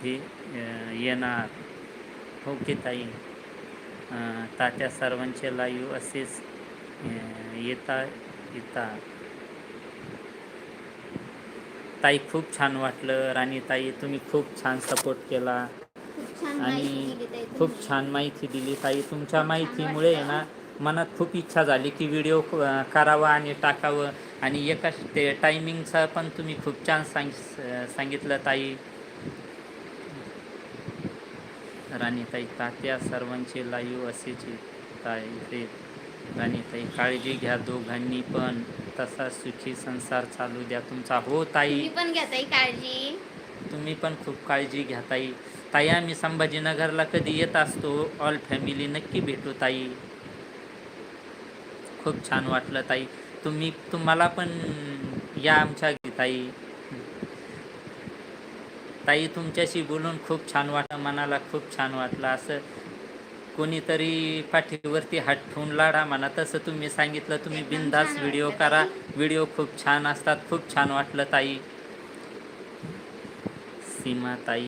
लाईव्हमध्ये येणार. हो की ताई? तात्या सर्वांचे लाईव्ह असेच येतात. ताई खूप छान वाटलं. राणी ताई तुम्ही खूप छान सपोर्ट केला आणि खूप छान माहिती दिली ताई. तुमच्या माहितीमुळे आहे ना मनात खूप इच्छा झाली की व्हिडिओ करावा आणि टाकावं. आणि एकाच ते टायमिंगचा पण तुम्ही खूप छान सांगितलं ताई. राणीताई तात्या सर्वांचे लाईव्ह असेच ताई. राणीताई काळजी घ्या दोघांनी पण, तसा सुखी संसार चालू द्या तुमचा. हो ताई, तुम्ही पण घ्या ताई काळजी. तुम्ही पण खूप काळजी घ्या ताई. ताई आम्ही संभाजीनगरला कधी येत असतो, ऑल फॅमिली नक्की भेटू ताई. खूप छान वाटलं ताई. तुम्हाला पण या आमच्या ताई. ताई तुमच्याशी बोलून खूप छान वाटलं, मनाला खूप छान वाटलं. असं कोणीतरी पाठीवरती हात ठेवून लाडा म्हणा, तसं तुम्ही सांगितलं. तुम्ही एकदम बिनधास्त छान व्हिडिओ वाटलं करा, ताई. व्हिडिओ खूप छान असतात. खूप छान वाटलं ताई. सीमा ताई